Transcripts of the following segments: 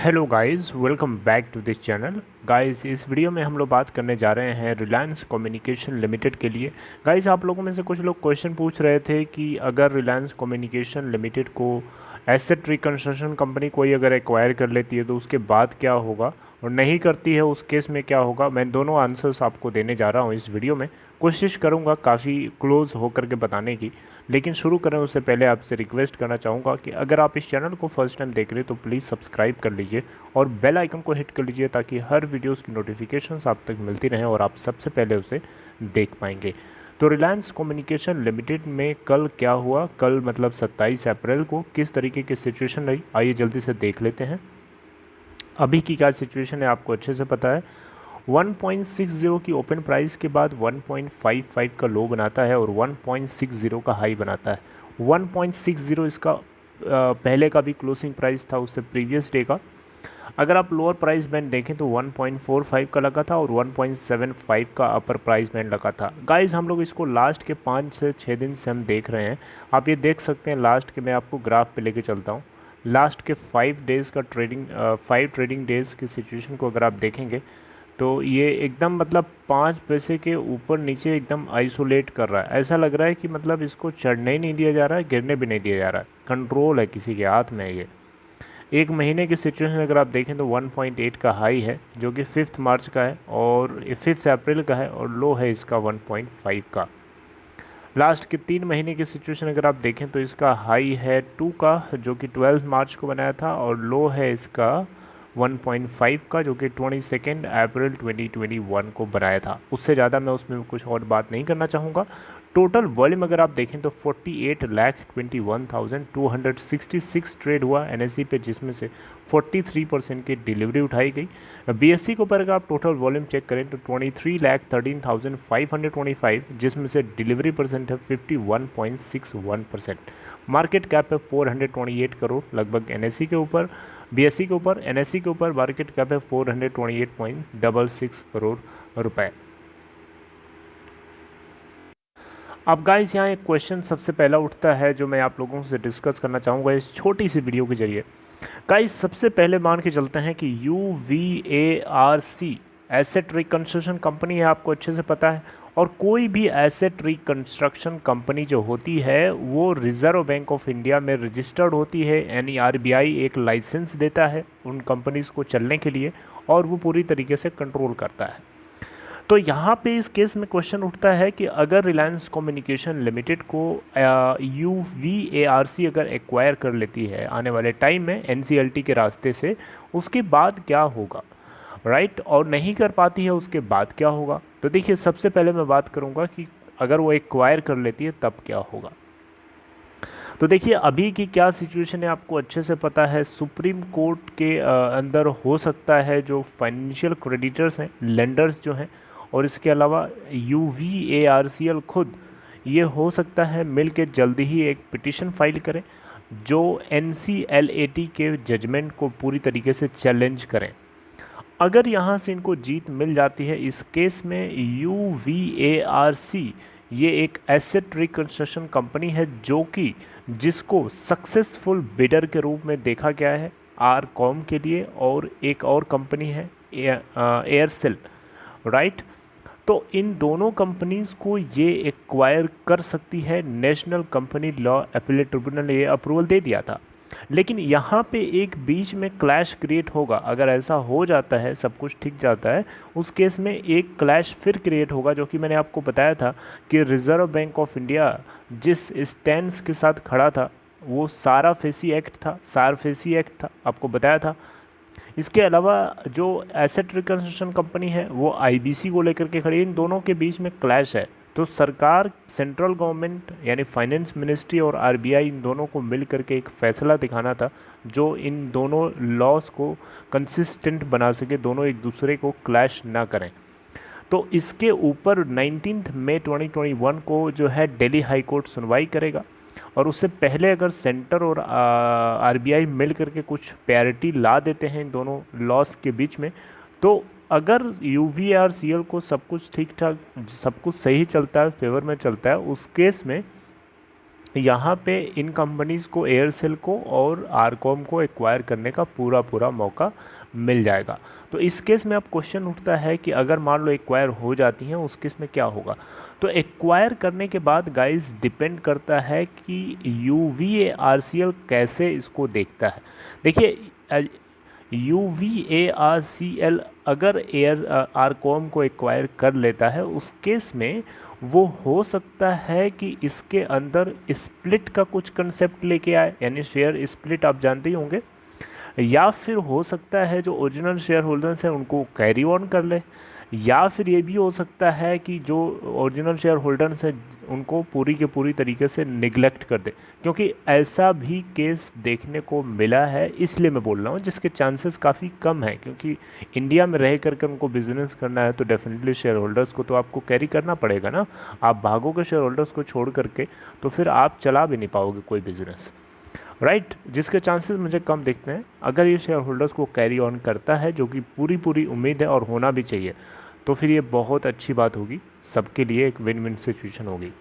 Hello guys, welcome back to this channel. Guys, इस video में हम लोग बात करने जा रहे हैं रिलायंस कम्युनिकेशन लिमिटेड के लिए। गाइस, आप लोगों में से कुछ लोग क्वेश्चन पूछ रहे थे कि अगर रिलायंस कम्युनिकेशन लिमिटेड को एसेट रिकंस्ट्रक्शन कंपनी कोई अगर एक्वायर कर लेती है तो उसके बाद क्या होगा, और नहीं करती है उस केस में क्या होगा। मैं दोनों आंसर्स आपको देने जा रहा हूँ इस वीडियो में। कोशिश करूँगा काफ़ी क्लोज होकर के बताने की, लेकिन शुरू करें उससे पहले आपसे रिक्वेस्ट करना चाहूँगा कि अगर आप इस चैनल को फर्स्ट टाइम देख रहे हैं तो प्लीज़ सब्सक्राइब कर लीजिए और बेल आइकन को हिट कर लीजिए ताकि हर वीडियोस की नोटिफिकेशंस आप तक मिलती रहें और आप सबसे पहले उसे देख पाएंगे। तो रिलायंस कम्युनिकेशन लिमिटेड में कल क्या हुआ, कल मतलब 27 अप्रैल को किस तरीके की सिचुएशन रही, आइए जल्दी से देख लेते हैं। अभी की क्या सिचुएशन है आपको अच्छे से पता है। 1.60 की ओपन प्राइस के बाद 1.55 का लो बनाता है और 1.60 का हाई बनाता है। 1.60 इसका पहले का भी क्लोजिंग प्राइस था उससे प्रीवियस डे का। अगर आप लोअर प्राइस बैंड देखें तो 1.45 का लगा था और 1.75 का अपर प्राइस बैंड लगा था। गाइस, हम लोग इसको लास्ट के 5 से 6 दिन से हम देख रहे हैं। आप ये देख सकते हैं लास्ट के, मैं आपको ग्राफ पे लेके चलता हूँ। लास्ट के 5 डेज़ का ट्रेडिंग 5 ट्रेडिंग डेज़ की सिचुएशन को अगर आप देखेंगे तो ये एकदम मतलब 5 पैसे के ऊपर नीचे एकदम आइसोलेट कर रहा है। ऐसा लग रहा है कि मतलब इसको चढ़ने ही नहीं दिया जा रहा है, गिरने भी नहीं दिया जा रहा है। कंट्रोल है किसी के हाथ में। ये एक महीने की सिचुएशन अगर आप देखें तो 1.8 का हाई है जो कि 5 मार्च का है और 5 अप्रैल का है, और लो है इसका 1.5 का। लास्ट के 3 महीने की सिचुएशन अगर आप देखें तो इसका हाई है 2 का जो कि 12 मार्च को बनाया था, और लो है इसका 1.5 का जो कि 22 अप्रैल 2021 को बनाया था। उससे ज़्यादा मैं उसमें कुछ और बात नहीं करना चाहूँगा। टोटल वॉल्यूम अगर आप देखें तो 48,21,266 ट्रेड हुआ एनएससी पे, जिसमें से 43% की डिलीवरी उठाई गई। बीएससी के ऊपर अगर आप टोटल वॉल्यूम चेक करें तो 23,13,525, जिसमें से डिलीवरी परसेंट है 51.61%। मार्केट कैप है 428 करोड़ लगभग एनएससी के ऊपर। बीएससी के ऊपर, एनएससी के ऊपर मार्केट कैप है 428.66 करोड़ रुपए। अब गाइस, यहाँ एक क्वेश्चन सबसे पहला उठता है जो मैं आप लोगों से डिस्कस करना चाहूँगा इस छोटी सी वीडियो के जरिए। गाइस, सबसे पहले मान के चलते हैं कि UVARC एसेट रिकंस्ट्रक्शन कंपनी है, आपको अच्छे से पता है। और कोई भी एसेट रिकंस्ट्रक्शन कंपनी जो होती है वो रिजर्व बैंक ऑफ इंडिया में रजिस्टर्ड होती है, यानी RBI एक लाइसेंस देता है उन कंपनीज़ को चलने के लिए, और वो पूरी तरीके से कंट्रोल करता है। तो यहाँ पे इस केस में क्वेश्चन उठता है कि अगर रिलायंस कम्युनिकेशन लिमिटेड को UVARC अगर एक्वायर कर लेती है आने वाले टाइम में NCLT के रास्ते से, उसके बाद क्या होगा, राइट। और नहीं कर पाती है उसके बाद क्या होगा। तो देखिए, सबसे पहले मैं बात करूँगा कि अगर वो एक्वायर कर लेती है तब क्या होगा। तो देखिए, अभी की क्या सिचुएशन है आपको अच्छे से पता है। सुप्रीम कोर्ट के अंदर हो सकता है जो फाइनेंशियल क्रेडिटर्स हैं, लेंडर्स जो हैं, और इसके अलावा UVARCL खुद, ये हो सकता है मिल के जल्दी ही एक पिटिशन फाइल करें जो NCLAT के जजमेंट को पूरी तरीके से चैलेंज करें। अगर यहाँ से इनको जीत मिल जाती है इस केस में, UVARC ये एक एसेट रिकंस्ट्रक्शन कंपनी है जो कि जिसको सक्सेसफुल बिडर के रूप में देखा गया है आरकॉम के लिए, और एक और कंपनी है एयरसेल, राइट। तो इन दोनों कंपनीज को ये एक्वायर कर सकती है। National company law appellate tribunal ने ये अप्रूवल दे दिया था, लेकिन यहाँ पे एक बीच में क्लैश क्रिएट होगा। अगर ऐसा हो जाता है, सब कुछ ठीक जाता है, उस केस में एक क्लैश फिर क्रिएट होगा, जो कि मैंने आपको बताया था कि रिजर्व बैंक ऑफ इंडिया जिस स्टैंड के साथ खड़ा था वो साराफेसी एक्ट था, सारफेसी एक्ट था, आपको बताया था। इसके अलावा जो एसेट रिकंस्ट्रक्शन कंपनी है वो IBC को लेकर के खड़ी है। इन दोनों के बीच में क्लैश है, तो सरकार, सेंट्रल गवर्नमेंट यानी फाइनेंस मिनिस्ट्री और RBI, इन दोनों को मिल करके एक फ़ैसला दिखाना था जो इन दोनों लॉस को कंसिस्टेंट बना सके, दोनों एक दूसरे को क्लैश ना करें। तो इसके ऊपर 19 मई 2021 को जो है दिल्ली हाई कोर्ट सुनवाई करेगा, और उससे पहले अगर सेंटर और RBI मिल करके कुछ पैरिटी ला देते हैं इन दोनों लॉस के बीच में, तो अगर UVARCL को सब कुछ ठीक ठाक, सब कुछ सही चलता है, फेवर में चलता है, उस केस में यहाँ पे इन कंपनीज़ को, एयरसेल को और आरकॉम को एक्वायर करने का पूरा पूरा मौका मिल जाएगा। तो इस केस में अब क्वेश्चन उठता है कि अगर मान लो एक्वायर हो जाती हैं, उस केस में क्या होगा। तो एक्वायर करने के बाद गाइस डिपेंड करता है कि UVARCL कैसे इसको देखता है। देखिए UVARCL अगर आरकॉम को एक्वायर कर लेता है, उस केस में वो हो सकता है कि इसके अंदर स्प्लिट का कुछ कंसेप्ट लेके आए, यानी शेयर स्प्लिट आप जानते ही होंगे, या फिर हो सकता है जो ओरिजिनल शेयर होल्डर्स हैं उनको कैरी ऑन कर ले, या फिर ये भी हो सकता है कि जो ओरिजिनल शेयर होल्डर्स हैं उनको पूरी के पूरी तरीके से निगलेक्ट कर दे, क्योंकि ऐसा भी केस देखने को मिला है। इसलिए मैं बोल रहा हूँ जिसके चांसेस काफ़ी कम हैं, क्योंकि इंडिया में रह करके उनको बिजनेस करना है तो डेफिनेटली शेयर होल्डर्स को तो आपको कैरी करना पड़ेगा ना। आप भागोगे शेयर होल्डर्स को छोड़ करके तो फिर आप चला भी नहीं पाओगे कोई बिजनेस, राइट। जिसके चांसेस मुझे कम दिखते हैं। अगर ये शेयर होल्डर्स को कैरी ऑन करता है, जो कि पूरी पूरी उम्मीद है और होना भी चाहिए, तो फिर ये बहुत अच्छी बात होगी, सबके लिए एक विन विन सिचुएशन होगी।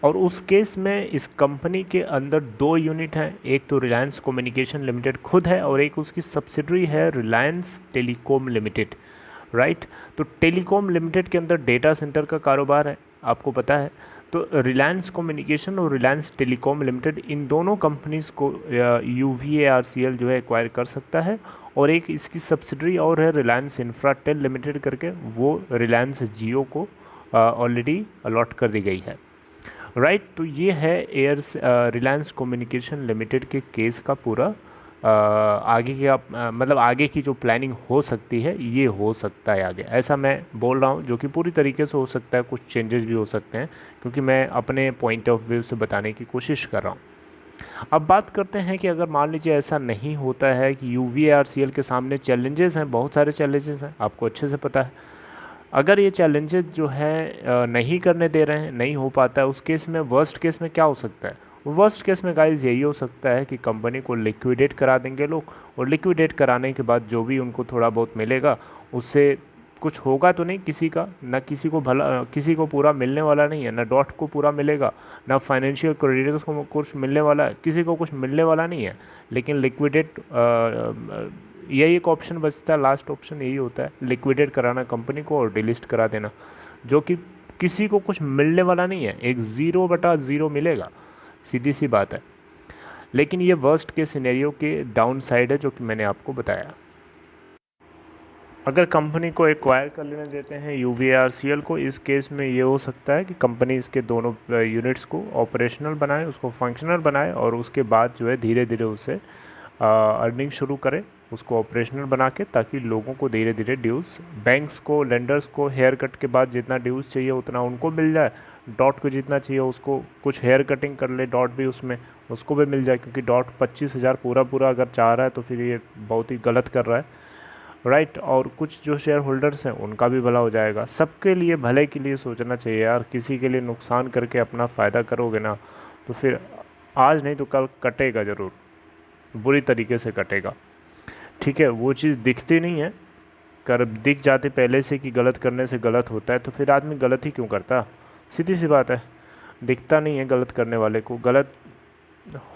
और उस केस में इस कंपनी के अंदर 2 यूनिट हैं, एक तो रिलायंस कम्युनिकेशन लिमिटेड खुद है और एक उसकी सब्सिडरी है रिलायंस टेलीकॉम लिमिटेड, राइट। तो टेलीकॉम लिमिटेड के अंदर डेटा सेंटर का कारोबार है, आपको पता है। तो रिलायंस कम्युनिकेशन और रिलायंस टेलीकॉम लिमिटेड, इन दोनों कंपनीज़ को UVARCL जो है एक्वायर कर सकता है। और एक इसकी सब्सिडरी और है रिलायंस इंफ्राटेल लिमिटेड करके, वो रिलायंस जियो को ऑलरेडी अलॉट कर दी गई है, राइट। तो ये है रिलायंस कम्युनिकेशन लिमिटेड के केस का पूरा आगे का मतलब आगे की जो प्लानिंग हो सकती है, ये हो सकता है आगे, ऐसा मैं बोल रहा हूँ, जो कि पूरी तरीके से हो सकता है। कुछ चेंजेस भी हो सकते हैं, क्योंकि मैं अपने पॉइंट ऑफ व्यू से बताने की कोशिश कर रहा हूँ। अब बात करते हैं कि अगर मान लीजिए ऐसा नहीं होता है कि UVARCL के सामने चैलेंजेस हैं, बहुत सारे चैलेंजेस हैं, आपको अच्छे से पता है। अगर ये चैलेंजेस जो है नहीं करने दे रहे हैं, नहीं हो पाता है, उस केस में वर्स्ट केस में क्या हो सकता है। वर्स्ट केस में गाइस यही हो सकता है कि कंपनी को लिक्विडेट करा देंगे लोग, और लिक्विडेट कराने के बाद जो भी उनको थोड़ा बहुत मिलेगा उससे कुछ होगा तो नहीं किसी का, ना किसी को भला, किसी को पूरा मिलने वाला नहीं है, ना डॉट को पूरा मिलेगा, ना फाइनेंशियल क्रेडिटर्स को कुछ मिलने वाला है, किसी को कुछ मिलने वाला नहीं है। लेकिन लिक्विडेट यही एक ऑप्शन बचता है, लास्ट ऑप्शन यही होता है, लिक्विडेट कराना कंपनी को और डिलिस्ट करा देना, जो कि किसी को कुछ मिलने वाला नहीं है, एक 0/0 मिलेगा, सीधी सी बात है। लेकिन ये वर्स्ट के सिनेरियो के डाउन साइड है, जो कि मैंने आपको बताया। अगर कंपनी को एक्वायर कर लेने देते हैं UVARCL को, इस केस में ये हो सकता है कि कंपनी इसके दोनों यूनिट्स को ऑपरेशनल बनाए, उसको फंक्शनल बनाए, और उसके बाद जो है धीरे धीरे उसे अर्निंग शुरू करे, उसको ऑपरेशनल बना के, ताकि लोगों को धीरे धीरे ड्यूज़, बैंक्स को, लेंडर्स को हेयर कट के बाद जितना ड्यूज़ चाहिए उतना उनको मिल जाए, डॉट को जितना चाहिए उसको कुछ हेयर कटिंग कर ले, डॉट भी उसमें उसको भी मिल जाए, क्योंकि डॉट 25,000 पूरा पूरा अगर चाह रहा है तो फिर ये बहुत ही गलत कर रहा है, राइट। और कुछ जो शेयर होल्डर्स हैं उनका भी भला हो जाएगा। सबके लिए भले के लिए सोचना चाहिए यार, किसी के लिए नुकसान करके अपना फ़ायदा करोगे ना तो फिर आज नहीं तो कल कटेगा ज़रूर, बुरी तरीके से कटेगा, ठीक है। वो चीज़ दिखती नहीं है, कर दिख जाती पहले से कि गलत करने से गलत होता है, तो फिर आदमी गलत ही क्यों करता, सीधी सी बात है। दिखता नहीं है गलत करने वाले को, गलत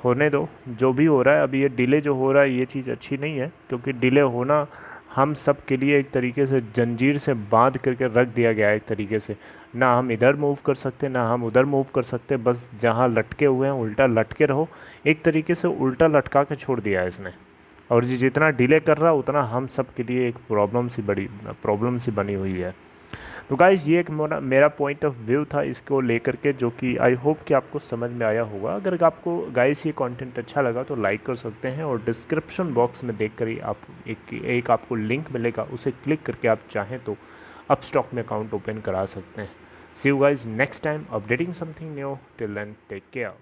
होने दो, जो भी हो रहा है। अभी ये डिले जो हो रहा है ये चीज़ अच्छी नहीं है, क्योंकि डिले होना हम सब के लिए एक तरीके से जंजीर से बांध करके रख दिया गया है एक तरीके से, ना हम इधर मूव कर सकते ना हम उधर मूव कर सकते, बस जहाँ लटके हुए हैं उल्टा लटके रहो, एक तरीके से उल्टा लटका के छोड़ दिया है इसने। और जितना डिले कर रहा उतना हम सब के लिए एक प्रॉब्लम सी बनी हुई है। तो गाइज़ ये एक मेरा पॉइंट ऑफ व्यू था इसको लेकर के, जो कि आई होप कि आपको समझ में आया होगा। अगर आपको गाइज़ ये कंटेंट अच्छा लगा तो लाइक कर सकते हैं, और डिस्क्रिप्शन बॉक्स में देख कर ही आप एक आपको लिंक मिलेगा, उसे क्लिक करके आप चाहें तो अपस्टॉक में अकाउंट ओपन करा सकते हैं। See you guys next time updating something new, till then take care.